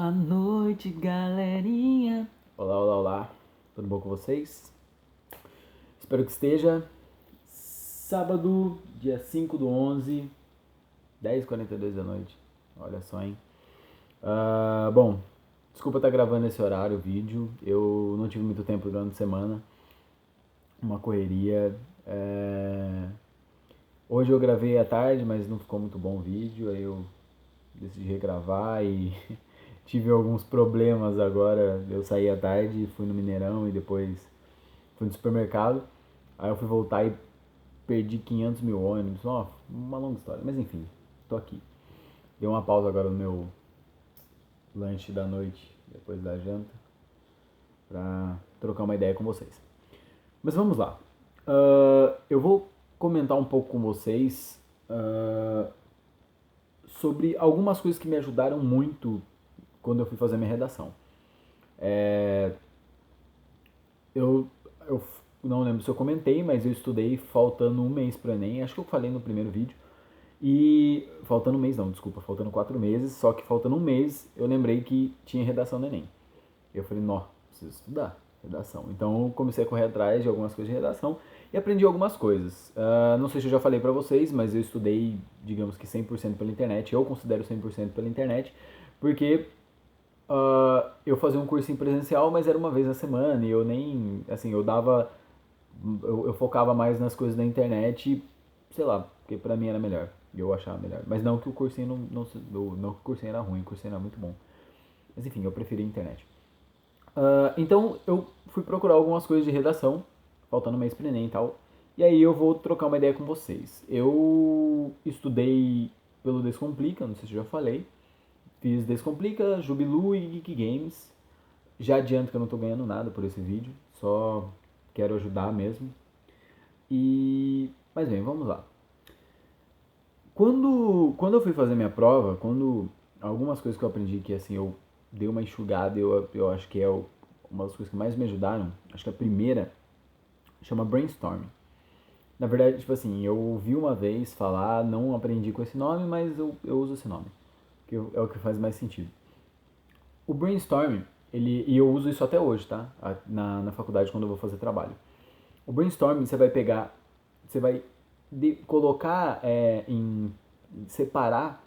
Boa noite, galerinha. Olá, olá, olá. Tudo bom com vocês? Espero que esteja. Sábado, dia 5/11, 10h42 da noite. Olha só, hein? Bom, desculpa estar gravando esse horário, o vídeo. Eu não tive muito tempo durante a semana. Uma correria. Hoje eu gravei à tarde, mas não ficou muito bom o vídeo. Aí eu decidi regravar e tive alguns problemas agora. Eu saí à tarde, fui no Mineirão e depois fui no supermercado. Aí eu fui voltar e perdi 500 mil ônibus. Ó, uma longa história. Mas enfim, tô aqui. Dei uma pausa agora no meu lanche da noite, depois da janta, pra trocar uma ideia com vocês. Mas vamos lá. Eu vou comentar um pouco com vocês sobre algumas coisas que me ajudaram muito quando eu fui fazer minha redação. Eu não lembro se eu comentei, mas eu estudei faltando um mês pro Enem. Acho que eu falei no primeiro vídeo. E faltando um mês não, desculpa, faltando 4 meses. Só que faltando um mês eu lembrei que tinha redação do Enem. E eu falei, nó, preciso estudar redação. Então eu comecei a correr atrás de algumas coisas de redação e aprendi algumas coisas. Não sei se eu já falei pra vocês, mas eu estudei, digamos que 100% pela internet. Eu considero 100% pela internet, porque eu fazia um cursinho presencial, mas era uma vez na semana e eu nem, assim, eu focava mais nas coisas da internet, sei lá, porque pra mim era melhor, e eu achava melhor. Mas não que o cursinho não que o cursinho era ruim, o cursinho era muito bom. Mas enfim, eu preferi a internet. Então eu fui procurar algumas coisas de redação, faltando um mês pro Enem e tal. E aí eu vou trocar uma ideia com vocês. Eu estudei pelo Descomplica, não sei se eu já falei. Fiz Descomplica, Jubilu e Geek Games. Já adianto que eu não tô ganhando nada por esse vídeo, só quero ajudar mesmo. Mas bem, vamos lá. Quando eu fui fazer minha prova, algumas coisas que eu aprendi que assim eu dei uma enxugada, eu acho que é uma das coisas que mais me ajudaram. Acho que a primeira chama brainstorming. Na verdade, tipo assim, eu ouvi uma vez falar, não aprendi com esse nome, mas eu uso esse nome, que é o que faz mais sentido. O brainstorming, e eu uso isso até hoje, tá? Na faculdade quando eu vou fazer trabalho. O brainstorming você vai colocar separar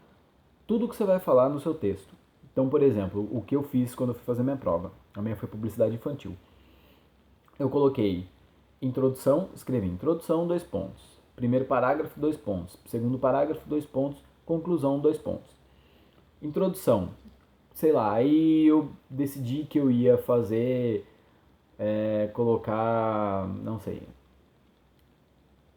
tudo que você vai falar no seu texto. Então, por exemplo, o que eu fiz quando eu fui fazer minha prova, a minha foi publicidade infantil. Eu coloquei introdução, escrevi introdução, 2 pontos. Primeiro parágrafo, 2 pontos. Segundo parágrafo, 2 pontos. Conclusão, 2 pontos. Introdução, sei lá, aí eu decidi que eu ia colocar, não sei,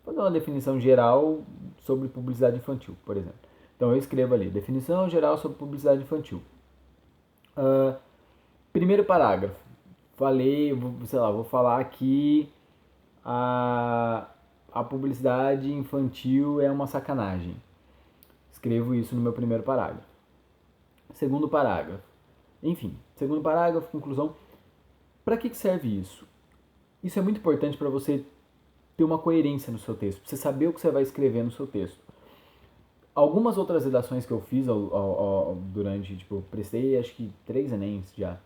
fazer uma definição geral sobre publicidade infantil, por exemplo. Então eu escrevo ali, definição geral sobre publicidade infantil. Primeiro parágrafo, sei lá, vou falar que a publicidade infantil é uma sacanagem. Escrevo isso no meu primeiro parágrafo. Segundo parágrafo. Enfim, segundo parágrafo, conclusão. Para que serve isso? Isso é muito importante para você ter uma coerência no seu texto, pra você saber o que você vai escrever no seu texto. Algumas outras redações que eu fiz durante, tipo, eu prestei acho que 3 Enems já.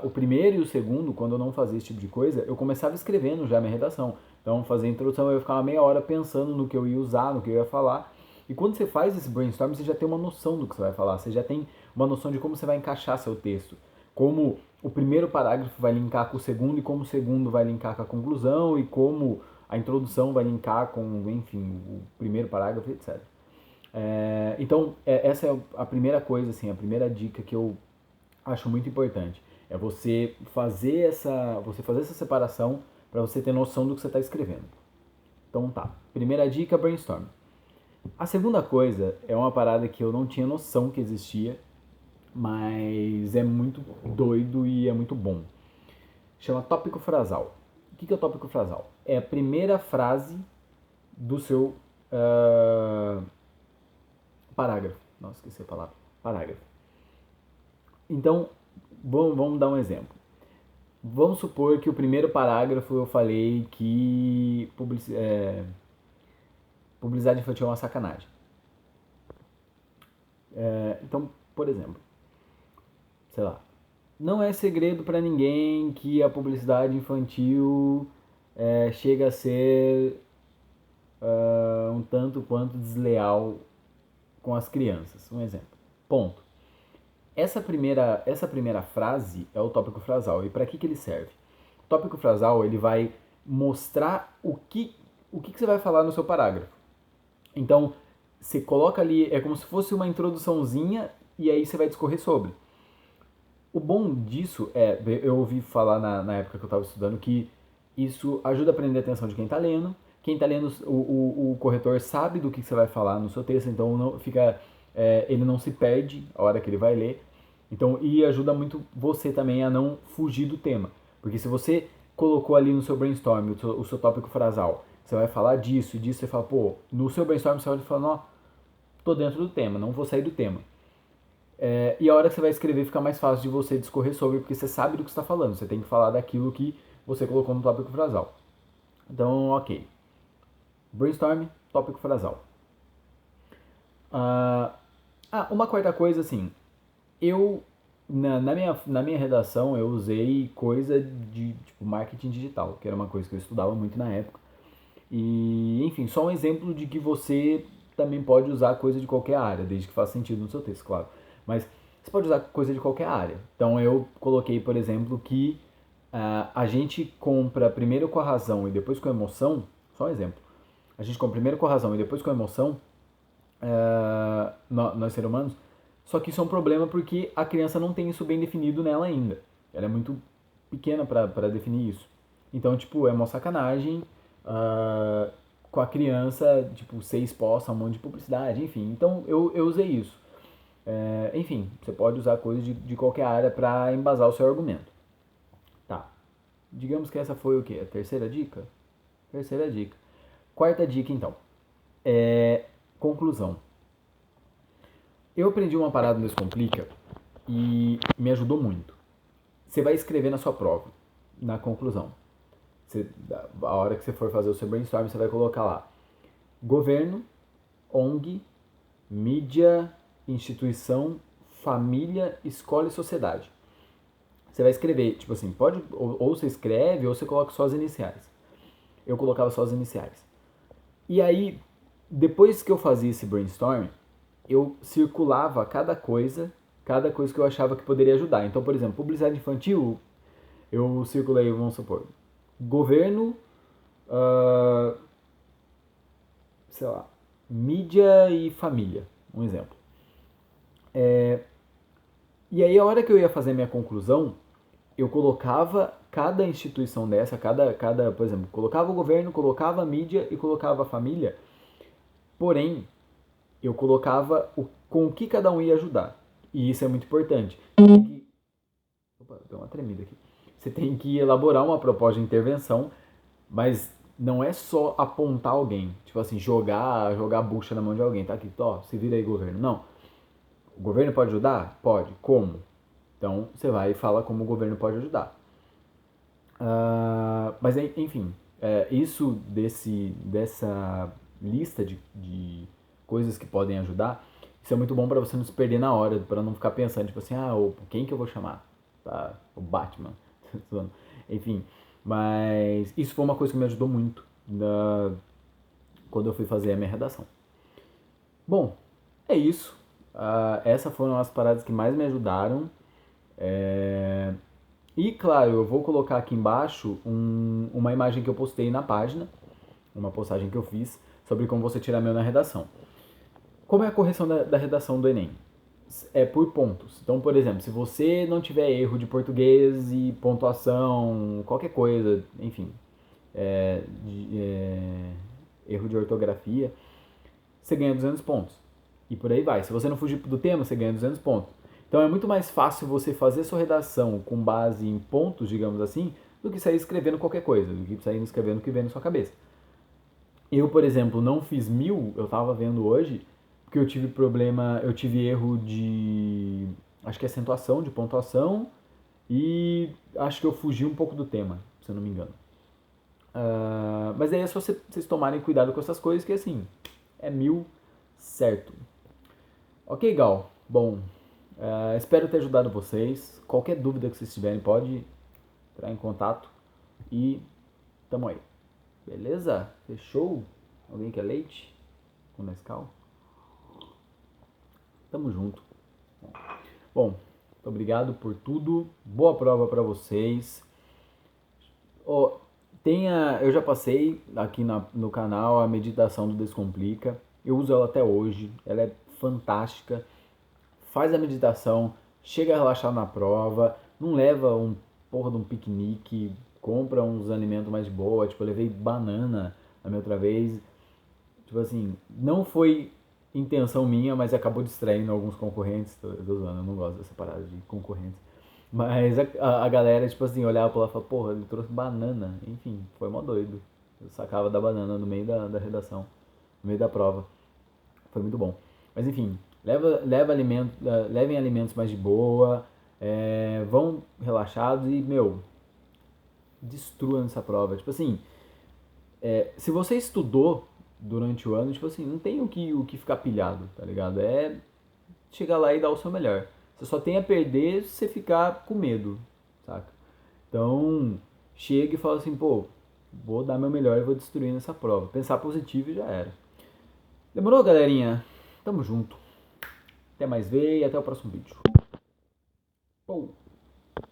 O primeiro e o segundo, quando eu não fazia esse tipo de coisa, eu começava escrevendo já a minha redação. Então, fazer a introdução, eu ficava meia hora pensando no que eu ia usar, no que eu ia falar. E quando você faz esse brainstorm, você já tem uma noção do que você vai falar, você já tem uma noção de como você vai encaixar seu texto. Como o primeiro parágrafo vai linkar com o segundo e como o segundo vai linkar com a conclusão e como a introdução vai linkar com, enfim, o primeiro parágrafo, etc. Então, essa é a primeira coisa, assim, a primeira dica que eu acho muito importante. É você fazer essa separação para você ter noção do que você está escrevendo. Então tá, primeira dica, brainstorm. A segunda coisa é uma parada que eu não tinha noção que existia, mas é muito doido e é muito bom. Chama tópico frasal. O que é o tópico frasal? É a primeira frase do seu parágrafo. Nossa, esqueci a palavra. Parágrafo. Então, vamos dar um exemplo. Vamos supor que o primeiro parágrafo eu falei que publicidade infantil é uma sacanagem. Então, por exemplo, sei lá, não é segredo para ninguém que a publicidade infantil chega a ser um tanto quanto desleal com as crianças. Um exemplo. Ponto. Essa primeira frase é o tópico frasal. E para que ele serve? O tópico frasal ele vai mostrar o que você vai falar no seu parágrafo. Então, você coloca ali, é como se fosse uma introduçãozinha e aí você vai discorrer sobre. O bom disso eu ouvi falar na época que eu estava estudando que isso ajuda a prender a atenção de quem está lendo. Quem está lendo, o corretor sabe do que você vai falar no seu texto, então não fica, ele não se perde a hora que ele vai ler. Então, e ajuda muito você também a não fugir do tema. Porque se você colocou ali no seu brainstorm o seu tópico frasal, você vai falar disso e disso, você fala, pô, no seu brainstorm você vai falar, ó, tô dentro do tema, não vou sair do tema. E a hora que você vai escrever fica mais fácil de você discorrer sobre, porque você sabe do que está falando. Você tem que falar daquilo que você colocou no tópico frasal. Então, ok. Brainstorm, tópico frasal. Uma quarta coisa, assim. Eu, na minha redação, eu usei coisa de tipo, marketing digital, que era uma coisa que eu estudava muito na época. E, enfim, só um exemplo de que você também pode usar coisa de qualquer área, desde que faça sentido no seu texto, claro. Mas você pode usar coisa de qualquer área. Então eu coloquei, por exemplo, que a gente compra primeiro com a razão e depois com a emoção. Só um exemplo. A gente compra primeiro com a razão e depois com a emoção, nós seres humanos. Só que isso é um problema porque a criança não tem isso bem definido nela ainda. Ela é muito pequena para definir isso. Então, tipo, é uma sacanagem com a criança, tipo, ser exposta a um monte de publicidade, enfim. Então, eu usei isso. Enfim, você pode usar coisas de qualquer área para embasar o seu argumento. Tá. Digamos que essa foi o quê? A terceira dica? Terceira dica. Quarta dica, então. Conclusão. Eu aprendi uma parada no Descomplica e me ajudou muito. Você vai escrever na sua prova, na conclusão. A hora que você for fazer o seu brainstorm, você vai colocar lá: governo, ONG, mídia, instituição, família, escola e sociedade. Você vai escrever, tipo assim, pode, ou você escreve ou você coloca só as iniciais. Eu colocava só as iniciais. E aí, depois que eu fazia esse brainstorm, eu circulava cada coisa que eu achava que poderia ajudar. Então, por exemplo, publicidade infantil, eu circulei, vamos supor, governo, sei lá, mídia e família, um exemplo. E aí, a hora que eu ia fazer minha conclusão, eu colocava cada instituição dessa, por exemplo, colocava o governo, colocava a mídia e colocava a família, porém, eu colocava com o que cada um ia ajudar. E isso é muito importante. Opa, deu uma tremida aqui. Você tem que elaborar uma proposta de intervenção, mas não é só apontar alguém. Tipo assim, jogar a bucha na mão de alguém. Tá aqui, ó, se vira aí, governo. Não. O governo pode ajudar? Pode. Como? Então, você vai e fala como o governo pode ajudar. Mas, enfim, isso dessa lista de coisas que podem ajudar, isso é muito bom para você não se perder na hora, para não ficar pensando, tipo assim, quem que eu vou chamar? Tá, o Batman. Enfim, mas isso foi uma coisa que me ajudou muito quando eu fui fazer a minha redação. Bom, é isso. Essas foram as paradas que mais me ajudaram. E claro, eu vou colocar aqui embaixo uma imagem que eu postei na página, uma postagem que eu fiz sobre como você tirar meu na redação. Como é a correção da redação do Enem? É por pontos. Então, por exemplo, se você não tiver erro de português e pontuação, qualquer coisa, enfim, erro de ortografia, você ganha 200 pontos. E por aí vai. Se você não fugir do tema, você ganha 200 pontos. Então é muito mais fácil você fazer sua redação com base em pontos, digamos assim, do que sair escrevendo qualquer coisa, do que sair escrevendo o que vem na sua cabeça. Eu, por exemplo, não fiz 1000, eu tava vendo hoje, porque eu tive erro de, acho que é acentuação, de pontuação, e acho que eu fugi um pouco do tema, se eu não me engano. Mas aí é só vocês tomarem cuidado com essas coisas, que assim, é 1000 certo. Ok, Gal. Bom, Espero ter ajudado vocês. Qualquer dúvida que vocês tiverem, pode entrar em contato e tamo aí. Beleza? Fechou? Alguém quer leite com Nescau? Tamo junto. Bom, muito obrigado por tudo. Boa prova para vocês. Eu já passei aqui no canal a meditação do Descomplica. Eu uso ela até hoje. Ela é fantástica. Faz a meditação, chega a relaxar na prova, não leva um porra de um piquenique, compra uns alimentos mais de boa. Tipo, eu levei banana na minha outra vez. Tipo assim, não foi intenção minha, mas acabou distraindo alguns concorrentes. Tô zoando, eu não gosto dessa parada de concorrentes. Mas a galera, tipo assim, olhava pra lá e falava, porra, ele trouxe banana. Enfim, foi mó doido. Eu sacava da banana no meio da redação, no meio da prova. Foi muito bom. Mas enfim, levem alimentos mais de boa, vão relaxados e, meu, destruam essa prova. Tipo assim, se você estudou durante o ano, tipo assim, não tem o que ficar pilhado, tá ligado? É chegar lá e dar o seu melhor. Você só tem a perder se você ficar com medo, saca? Então, chega e fala assim, pô, vou dar meu melhor e vou destruir nessa prova. Pensar positivo e já era. Demorou, galerinha? Tamo junto. Até mais ver e até o próximo vídeo. Pou!